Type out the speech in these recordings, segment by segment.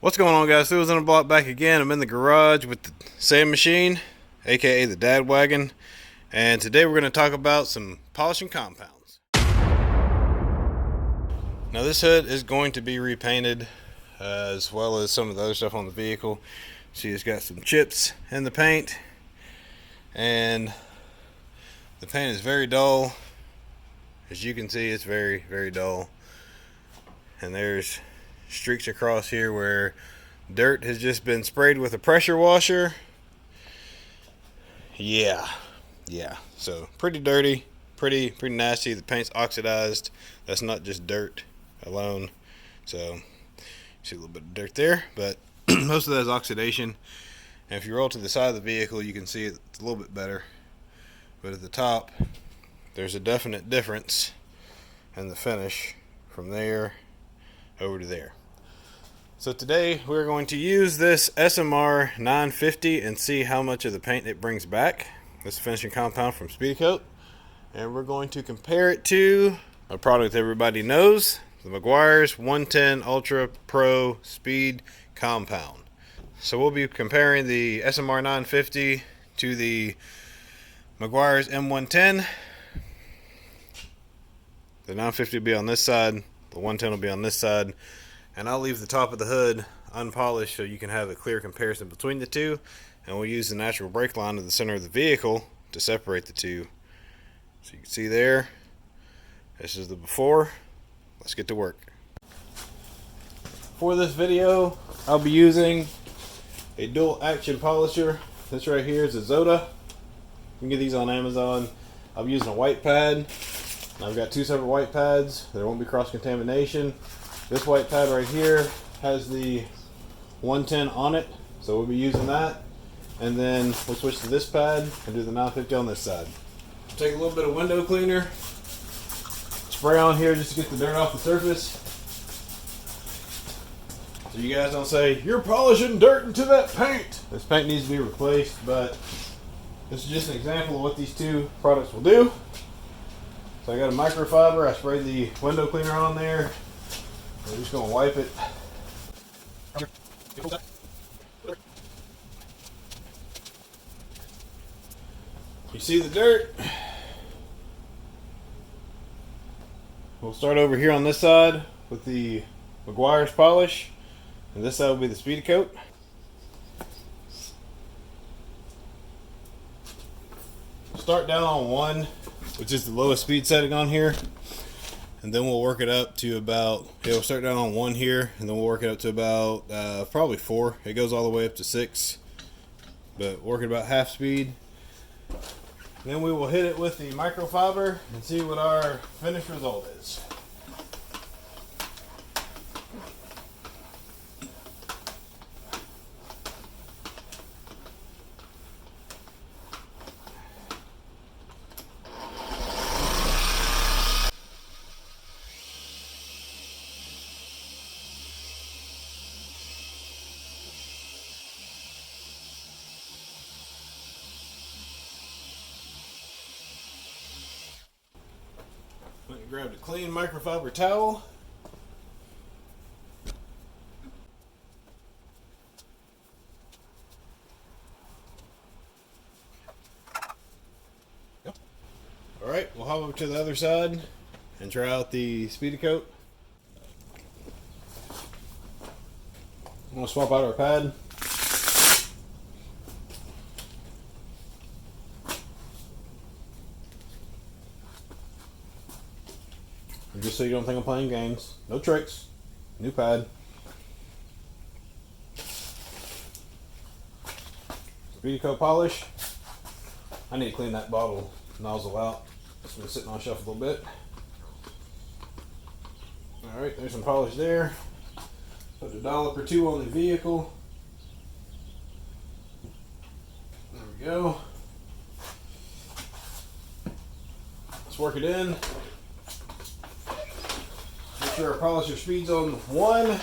What's going on, guys? Who's on the block back again? I'm in the garage with the same machine, aka the dad wagon, and today we're going to talk about some polishing compounds. Now this hood is going to be repainted as well as some of the other stuff on the vehicle. See, it's got some chips in the paint, and the paint is very dull. As you can see, it's very, very dull, and there's streaks across here where dirt has just been sprayed with a pressure washer. Yeah, so pretty dirty, pretty nasty. The paint's oxidized. That's not just dirt alone. So you see a little bit of dirt there, but most of that is oxidation. And if you roll to the side of the vehicle, you can see it's a little bit better, but at the top there's a definite difference in the finish from there over to there. So today we're going to use this SMR 950 and see how much of the paint it brings back. This finishing compound from Speedokote, and we're going to compare it to a product everybody knows, the Meguir's 110 Ultra Pro Speed Compound. So we'll be comparing the SMR 950 to the Meguir's M110. The 950 will be on this side, the 110 will be on this side, and I'll leave the top of the hood unpolished so you can have a clear comparison between the two, and we'll use the natural brake line in the center of the vehicle to separate the two. So you can see there, this is the before. Let's get to work. For this video, I'll be using a dual action polisher. This right here is a Zoda. You can get these on Amazon. I'll be using a white pad. I've got two separate white pads. There won't be cross-contamination. This white pad right here has the 110 on it, so we'll be using that. And then we'll switch to this pad and do the 950 on this side. Take a little bit of window cleaner, spray on here just to get the dirt off the surface, so you guys don't say, "You're polishing dirt into that paint." This paint needs to be replaced, but this is just an example of what these two products will do. So I got a microfiber, I sprayed the window cleaner on there. We're just going to wipe it. You see the dirt? We'll start over here on this side with the Meguir's polish, and this side will be the Speedokote. Start down on 1, which is the lowest speed setting on here. And then we'll work it up to about, we'll start down on 1 here, and then we'll work it up to about probably 4. It goes all the way up to 6, but work it about half speed. Then we will hit it with the microfiber and see what our finished result is. Went and grabbed a clean microfiber towel. Yep. Alright, we'll hop over to the other side and try out the Speedokote. I'm going to swap out our pad. And just so you don't think I'm playing games, no tricks, new pad. Speedokote polish. I need to clean that bottle nozzle out. It's been sitting on the shelf a little bit. Alright, there's some polish there. Put a dollop or 2 on the vehicle. There we go. Let's work it in. Make sure our polisher speed's on 1.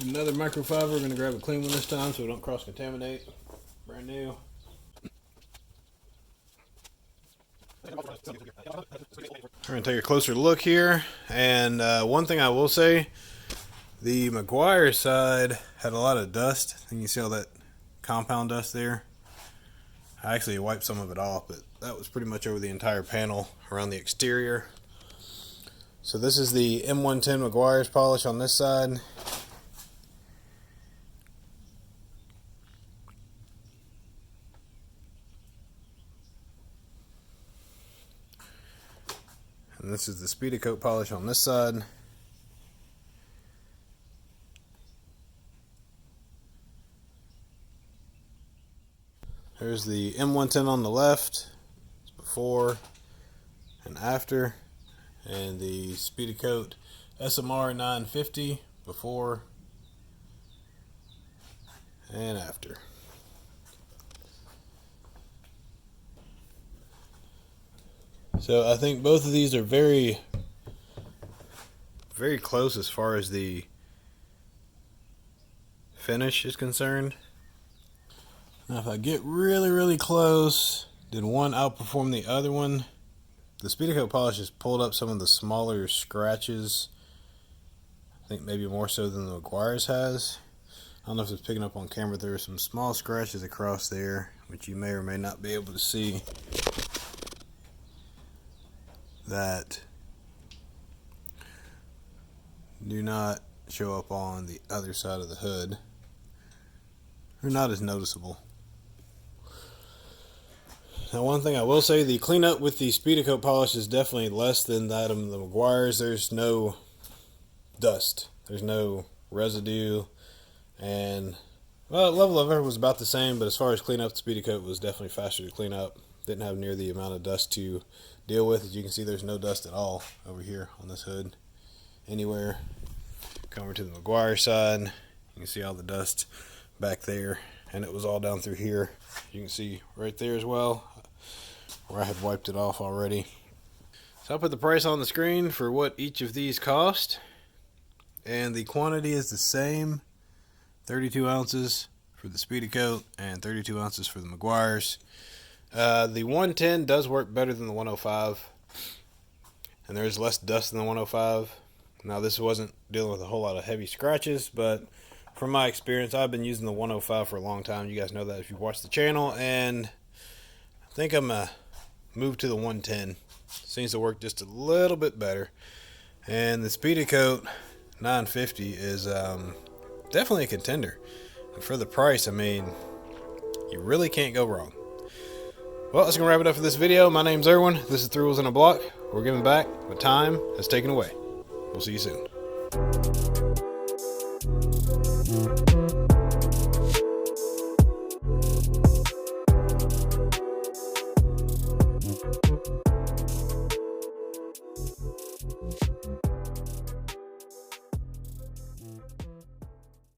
Another microfiber. We're going to grab a clean one this time so we don't cross-contaminate. Brand new. We're going to take a closer look here. And one thing I will say, the Meguir side had a lot of dust. And you see all that compound dust there. I actually wiped some of it off, but that was pretty much over the entire panel around the exterior. So this is the M110 Meguiar's polish on this side. And this is the Speedokote polish on this side. There's the M110 on the left. It's before and after. And the Speedokote SMR 950 before and after. So I think both of these are very close as far as the finish is concerned. Now if I get really close, did one outperform the other one? The Speedokote polish has pulled up some of the smaller scratches. I think maybe more so than the Meguiar's has. I don't know if it's picking up on camera. There are some small scratches across there, which you may or may not be able to see, that do not show up on the other side of the hood. They're not as noticeable. Now one thing I will say, the cleanup with the Speedokote polish is definitely less than that of the Meguiar's. There's no dust. There's no residue. And, well, level of effort was about the same, but as far as cleanup, the Speedokote was definitely faster to clean up. Didn't have near the amount of dust to deal with. As you can see, there's no dust at all over here on this hood anywhere. Come over to the Meguiar side. You can see all the dust back there, and it was all down through here. You can see right there as well, where I had wiped it off already. So I'll put the price on the screen for what each of these cost, and the quantity is the same: 32 ounces for the Speedokote and 32 ounces for the Meguiar's. The 110 does work better than the 105, and there is less dust than the 105. Now this wasn't dealing with a whole lot of heavy scratches, but from my experience, I've been using the 105 for a long time. You guys know that if you watch the channel, and I think I'm gonna move to the 110. Seems to work just a little bit better. And the Speedokote 950 is definitely a contender. And for the price, I mean, you really can't go wrong. Well, that's going to wrap it up for this video. My name's Erwin. This is 3 Wheels in a Block. We're giving back what time has taken away. We'll see you soon.